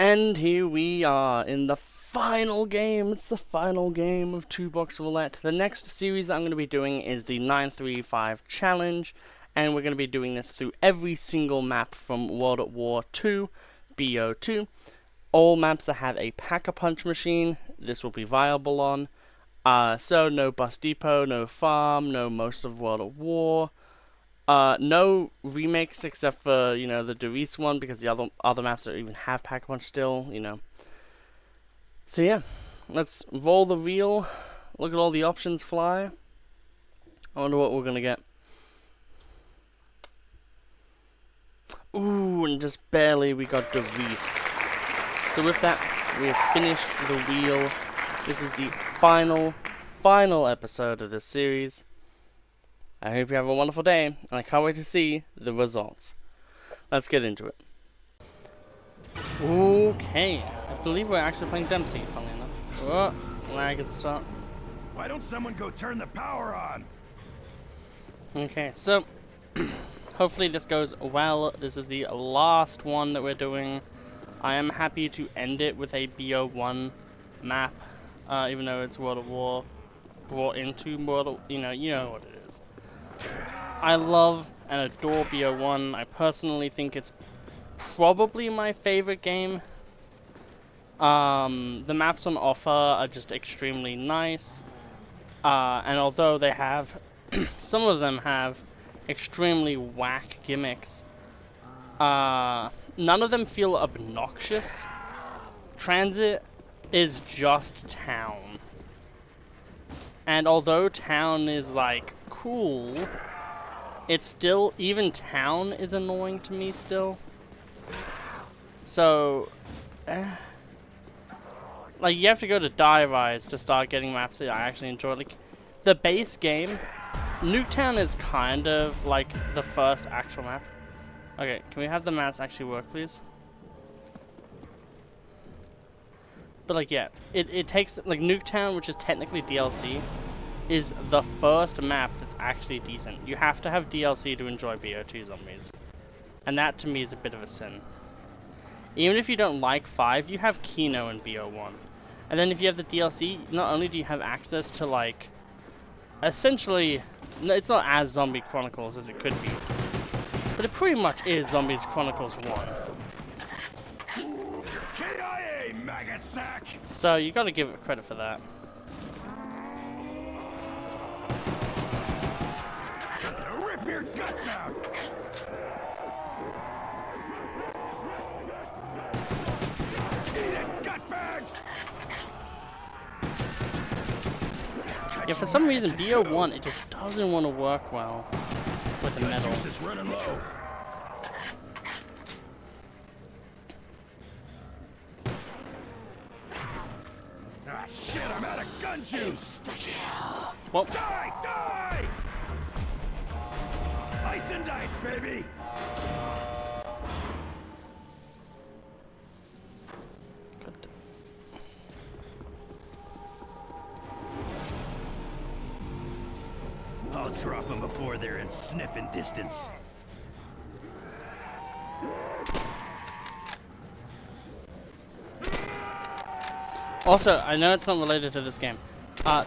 And here we are in the final game. It's the final game of 2-Box Roulette. The next series I'm going to be doing is the 935 Challenge, and we're going to be doing this through every single map from World at War 2, BO2. All maps that have a Pack-a-Punch machine, this will be viable on. So no Bus Depot, no Farm, no most of World at War. No remakes except for, the Doris one, because the other maps don't even have Pack-a-Punch still, So yeah, let's roll the reel, look at all the options fly. I wonder what we're gonna get. Ooh, and just barely we got Doris. So with that, we have finished the wheel. This is the final episode of this series. I hope you have a wonderful day, and I can't wait to see the results. Let's get into it. Okay, I believe we're actually playing Dempsey, funnily enough. Oh, lag at the start. Why don't someone go turn the power on? Okay, so hopefully this goes well. This is the last one that we're doing. I am happy to end it with a BO1 map, even though it's World of War brought into World of, you know what it is. I love and adore BO1. I personally think it's probably my favorite game. The maps on offer are just extremely nice. And although they have, some of them have extremely whack gimmicks, none of them feel obnoxious. Transit is just town. And although town is like cool, it's still, even town is annoying to me still. So, like, you have to go to Die Rise to start getting maps that I actually enjoy. Like, the base game, Nuketown is kind of like the first actual map. Okay, can we have the maps actually work, please? But like, yeah, it takes, like, Nuketown, which is technically DLC, is the first map that's actually decent. You have to have DLC to enjoy BO2 Zombies. And that, to me, is a bit of a sin. Even if you don't like 5, you have Kino in BO1. And then if you have the DLC, not only do you have access to, like, essentially, no, it's not as Zombie Chronicles as it could be, but it pretty much is Zombies Chronicles 1. KIA, maggot sack! So you gotta give it credit for that. Rip your guts out! Eat it, gutbags! Yeah, for some reason, BO1, it just doesn't want to work well with the metal. Juice is running low. Ah, shit, I'm out of gun juice! Well, Die! Die! Slice and dice, baby! I'll drop them before they're in sniffing distance. also, I know it's not related to this game.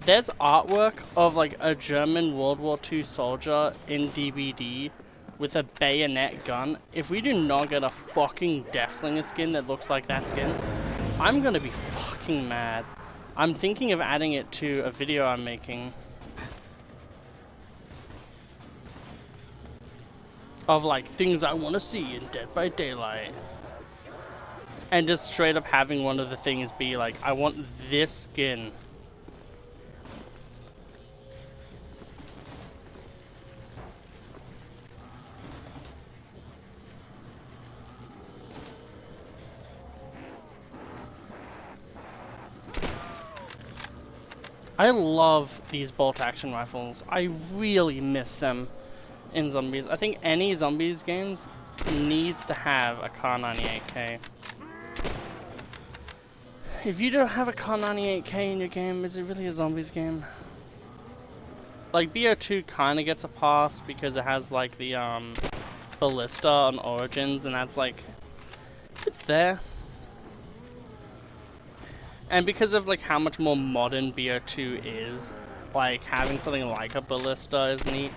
There's artwork of like a German World War II soldier in DBD with a bayonet gun. If we do not get a fucking Deathslinger skin that looks like that skin, I'm gonna be fucking mad. I'm thinking of adding it to a video I'm making of like things I want to see in Dead by Daylight. And just straight up having one of the things be like, I want this skin. I love these bolt action rifles. I really miss them in Zombies. I think any Zombies games needs to have a Kar 98K. If you don't have a Kar 98K in your game, is it really a Zombies game? Like, BO2 kind of gets a pass because it has, like, the, Ballista on Origins, and that's, like, it's there. And because of like how much more modern BO2 is, like having something like a ballista is neat.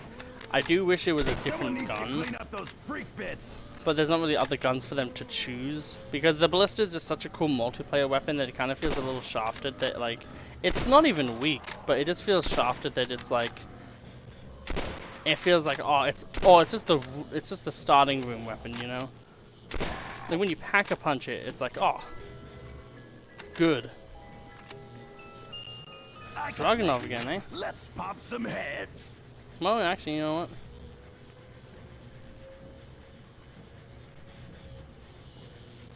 I do wish it was a different gun, clean up those freak bits. but there's not really other guns for them to choose, because the ballista is just such a cool multiplayer weapon that it kind of feels a little shafted, that like it's not even weak, but it just feels shafted, that it's like it feels like it's just the starting room weapon, you know? Like when you pack a punch it, it's like it's good. Dragunov again, eh? Let's pop some heads. Well, actually, you know what?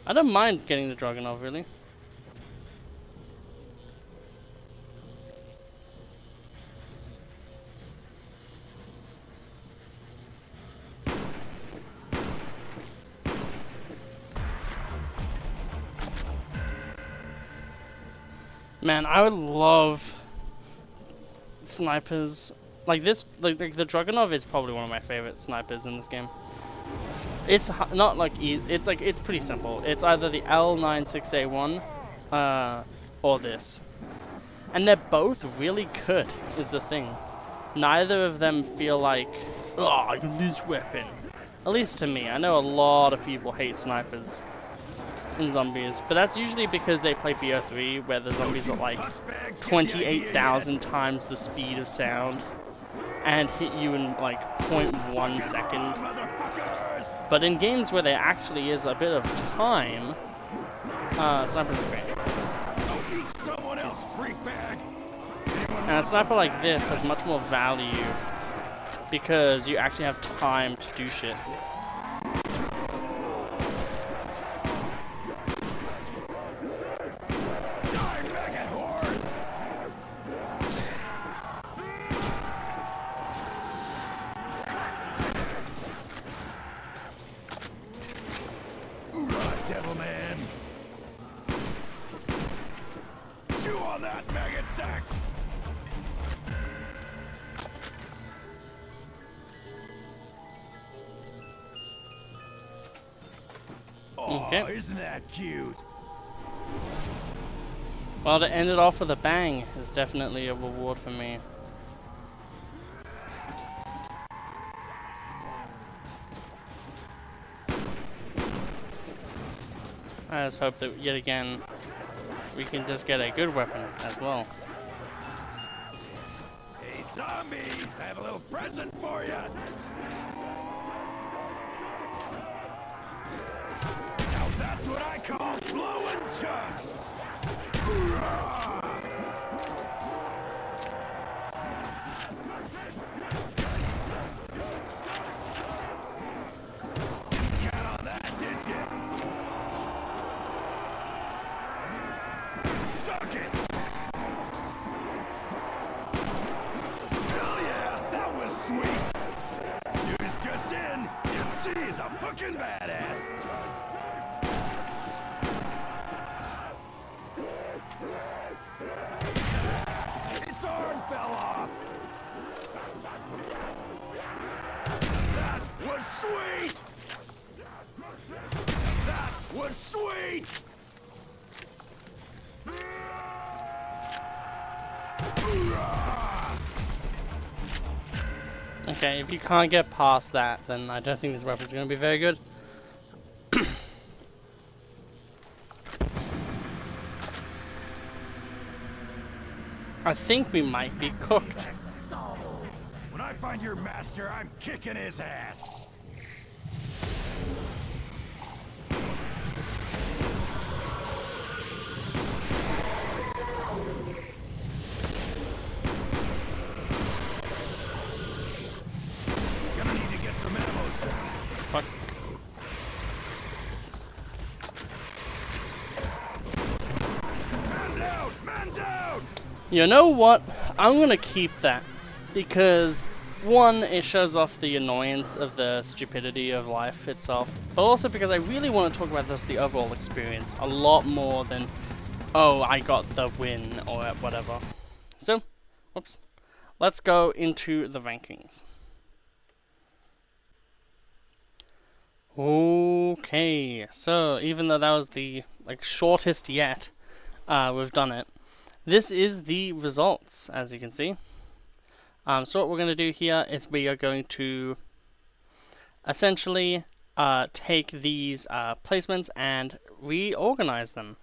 I don't mind getting the Dragunov, really. Man, I would love snipers like this. Like the Dragunov is probably one of my favorite snipers in this game. It's not like it's pretty simple. It's either the L96A1 or this, and they're both really good. Is the thing. Neither of them feel like this weapon. At least to me. I know a lot of people hate snipers in zombies, but that's usually because they play BO3, where the zombies are like 28,000 times the speed of sound and hit you in like 0.1 second. But in games where there actually is a bit of time, snipers are great. And a sniper like this has much more value because you actually have time to do shit. Okay. Oh, isn't that cute? Well, to end it off with a bang is definitely a reward for me. I just hope that yet again we can just get a good weapon as well. Hey, zombies! I have a little present for you. Now that's what I call blowing chunks. Count on that, did you? Suck it! Hell yeah, that was sweet! News just in, MC is a fucking badass! Its arm fell off! That was sweet! That was sweet! Okay, if you can't get past that, then I don't think this weapon's going to be very good. I think we might be cooked. When I find your master, I'm kicking his ass. Gonna need to get some ammo soon. Fuck. Man down! Man down! You know what? I'm gonna keep that because one, it shows off the annoyance of the stupidity of life itself, but also because I really want to talk about just the overall experience a lot more than, oh, I got the win or whatever. So, whoops. Let's go into the rankings. Okay, so even though that was the shortest yet, we've done it. This is the results, as you can see. So what we're going to do here is we are going to essentially take these placements and reorganize them.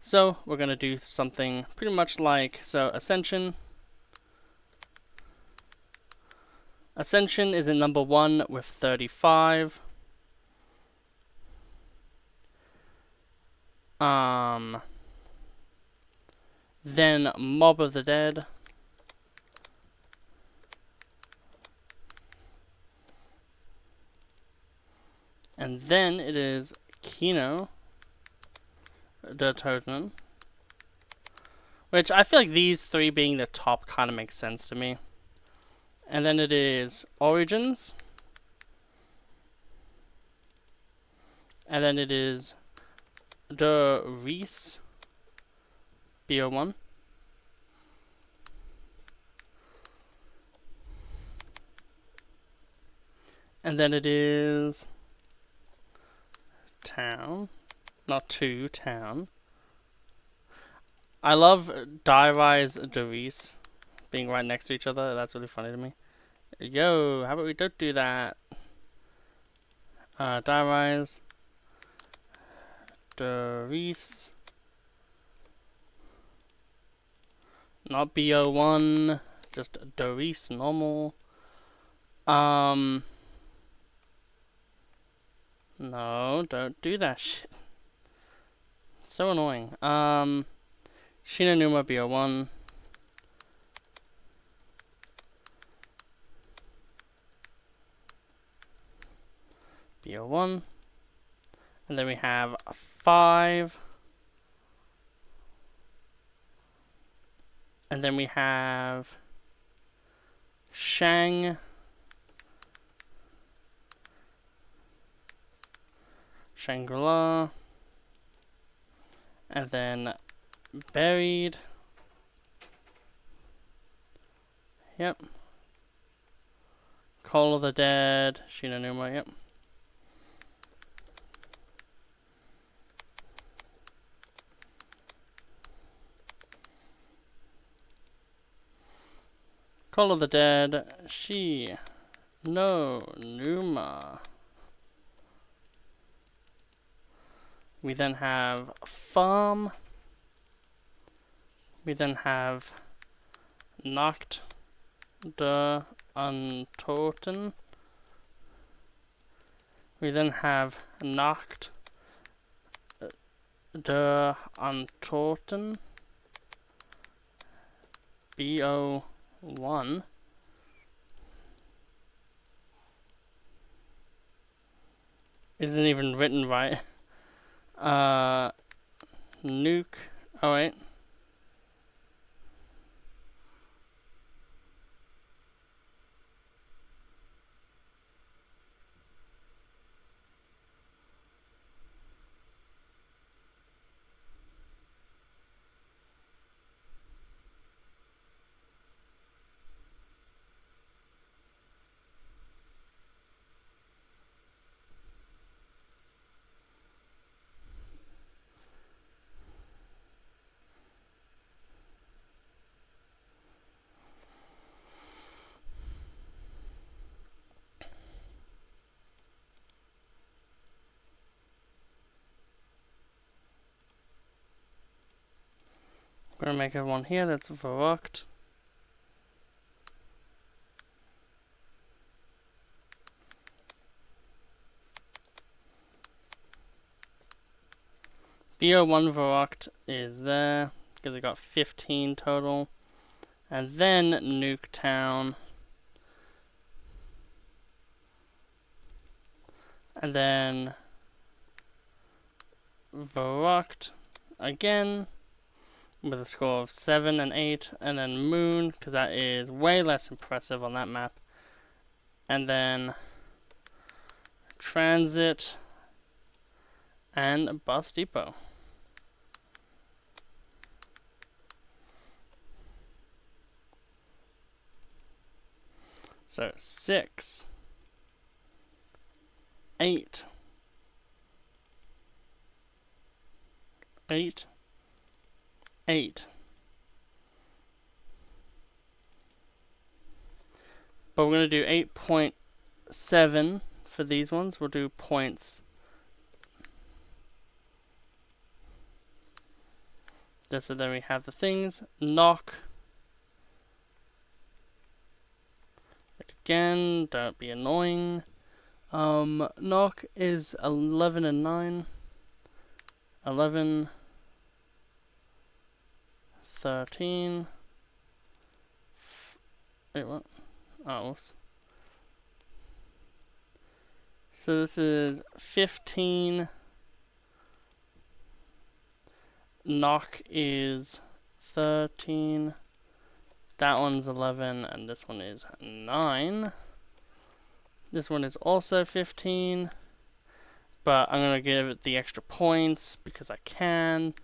So we're going to do something pretty much like, so Ascension is in number 1 with 35. Then Mob of the Dead. And then it is Kino der Toten. Which I feel like these three being the top kind of makes sense to me. And then it is Origins. And then it is Der Reese BO1. And then it is Town. Not 2, Town. I love Die Rise Der Reese being right next to each other. That's really funny to me. Yo, how about we don't do that? Die Rise Der Reese. Not BO1, just Der Reese normal. No, don't do that shit. So annoying. Shinonuma BO1. BO1. And then we have 5. And then we have Shang. Shangri-La. And then Buried. Yep. Call of the Dead. Shinonuma, yep. Call of the Dead. Numa. We then have Farm. We then have Nacht der Untoten. We then have Nacht der Untoten. BO1. Isn't even written right. Nuke. Oh wait. I'm gonna make one here that's verrückt. BO1 verrückt is there because it got 15 total. And then Nuketown. And then verrückt again with a score of 7 and 8, and then Moon, because that is way less impressive on that map. And then Transit and Bus Depot. So 6, 8, 8, 8. But we're going to do 8.7 for these ones. We'll do points. Just so then we have the things. Knock. Again, don't be annoying. Knock is 11 and 9. 11. 13. Wait, what? Oh, whoops. So this is 15. Knock is 13. That one's 11, and this one is 9. This one is also 15. But I'm going to give it the extra points because I can.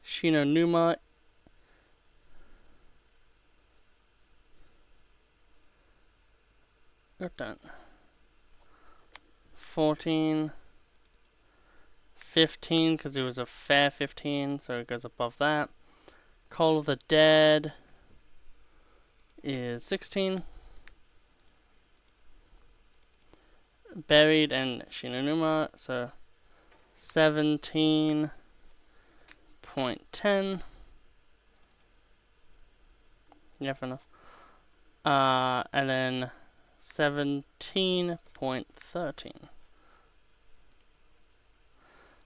Shinonuma. Got that. 14. 15, because it was a fair 15, so it goes above that. Call of the Dead is 16. Buried and Shinonuma, so 17.10. Yeah, fair enough. And then 17.13.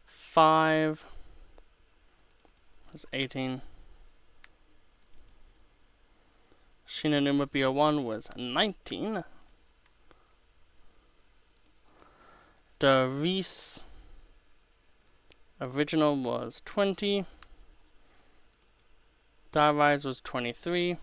5 was 18. Shinonuma BO1 was 19. The Reese original was 20. Die Rise was 23.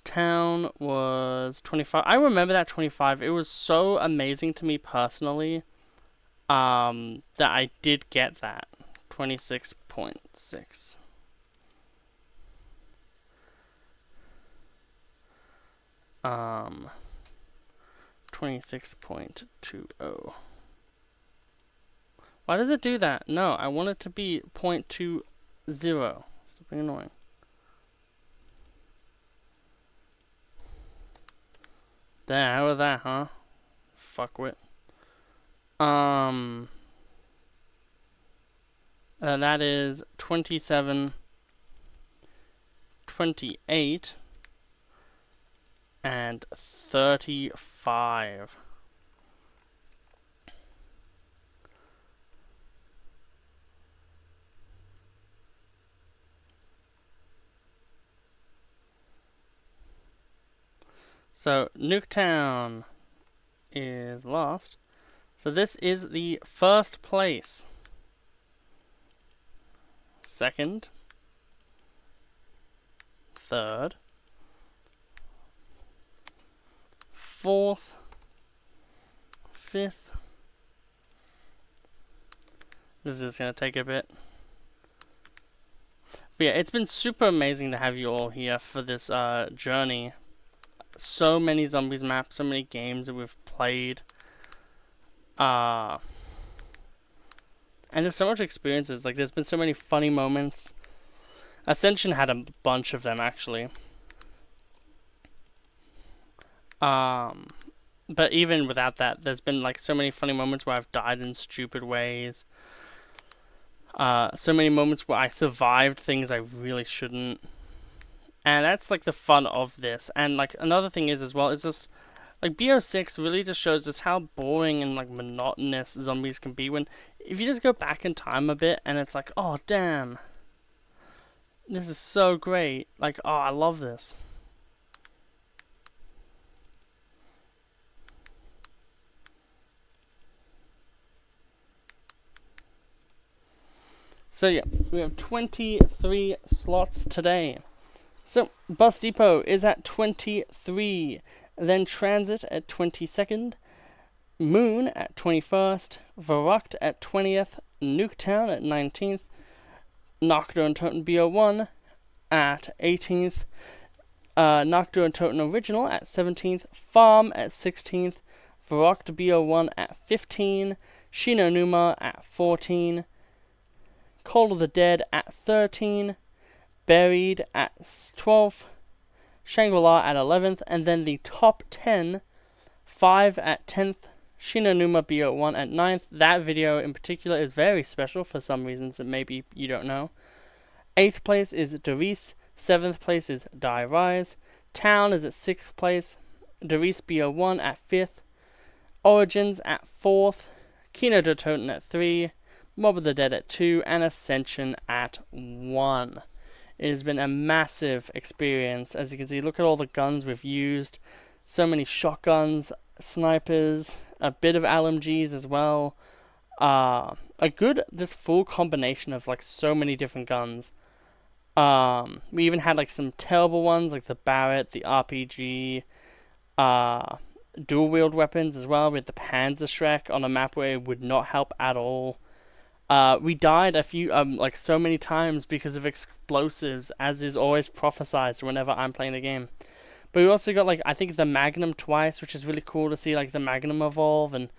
Town was 25. I remember that 25. It was so amazing to me personally that I did get that. 26.6. Um, 26.20. Why does it do that? No, I want it to be 0.20. Stop being annoying. There, how was that, huh? Fuckwit. And that is 27, 28, and 35. So, Nuketown is lost. So this is the first place. Second. Third. Fourth. Fifth. This is going to take a bit. But yeah, it's been super amazing to have you all here for this journey. So many zombies maps, so many games that we've played. And there's so much experiences. Like, there's been so many funny moments. Ascension had a bunch of them, actually. But even without that, there's been like so many funny moments where I've died in stupid ways. So many moments where I survived things I really shouldn't. And that's like the fun of this. And like another thing is as well, is just like BO6 really just shows us how boring and like monotonous zombies can be when if you just go back in time a bit and it's like, oh damn, this is so great. Like, oh, I love this. So yeah, we have 23 slots today. So, Bus Depot is at 23, then Transit at 22nd, Moon at 21st, Verrucht at 20th, Nuketown at 19th, Nocturne and Toten BO1 at 18th, Nocturne and Toten Original at 17th, Farm at 16th, Varrocked BO1 at 15, Shinonuma at 14, Call of the Dead at 13, Buried at 12th, Shangri-La at 11th, and then the top 10, 5 at 10th, Shinonuma BO1 at 9th. That video in particular is very special for some reasons that maybe you don't know. 8th place is Derice, 7th place is Die Rise, Town is at 6th place, Derice BO1 at 5th, Origins at 4th, Kino der Toten at 3, Mob of the Dead at 2, and Ascension at 1. It has been a massive experience. As you can see, look at all the guns we've used. So many shotguns, snipers, a bit of LMGs as well. A good, just full combination of like so many different guns. We even had like some terrible ones like the Barrett, the RPG, dual wield weapons as well. We had the Panzerschreck on a map where it would not help at all. We died a few, like so many times because of explosives, as is always prophesized whenever I'm playing the game. But we also got like, I think the Magnum twice, which is really cool to see like the Magnum evolve, and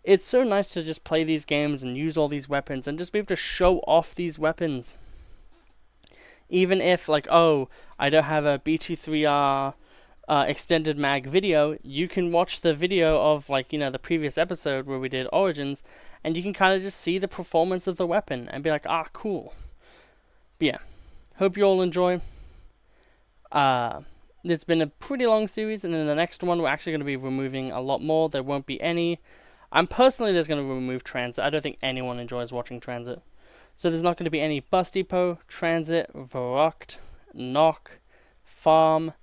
it's so nice to just play these games and use all these weapons and just be able to show off these weapons. Even if like, oh, I don't have a B23R extended mag video, you can watch the video of like, you know, the previous episode where we did Origins, and you can kind of just see the performance of the weapon and be like, ah, cool. But yeah, hope you all enjoy. It's been a pretty long series, and in the next one we're actually going to be removing a lot more. There won't be any. I'm personally just going to remove Transit. I don't think anyone enjoys watching Transit. So there's not going to be any Bus Depot, Transit, Varrocked, Knock, Farm,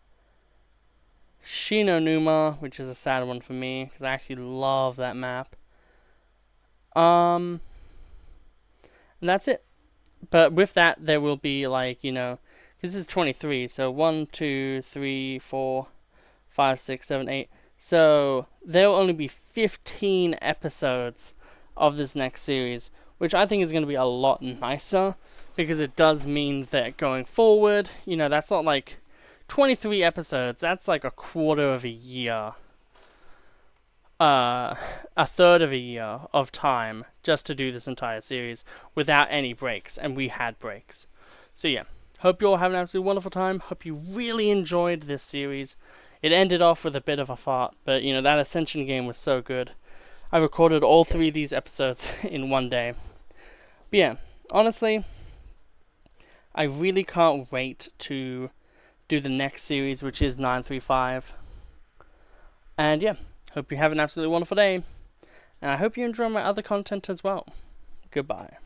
Shinonuma, which is a sad one for me, because I actually love that map. And that's it. But with that, there will be like, you know, this is 23, so 1, 2, 3, 4, 5, 6, 7, 8. So there will only be 15 episodes of this next series, which I think is going to be a lot nicer, because it does mean that going forward, you know, that's not like 23 episodes, that's like a quarter of a year. A third of a year of time just to do this entire series without any breaks, and we had breaks. So yeah, hope you all have an absolutely wonderful time. Hope you really enjoyed this series. It ended off with a bit of a fart, but you know, that Ascension game was so good. I recorded all 3 of these episodes in one day. But yeah, honestly, I really can't wait to do the next series, which is 935. And yeah, hope you have an absolutely wonderful day, and I hope you enjoy my other content as well. Goodbye.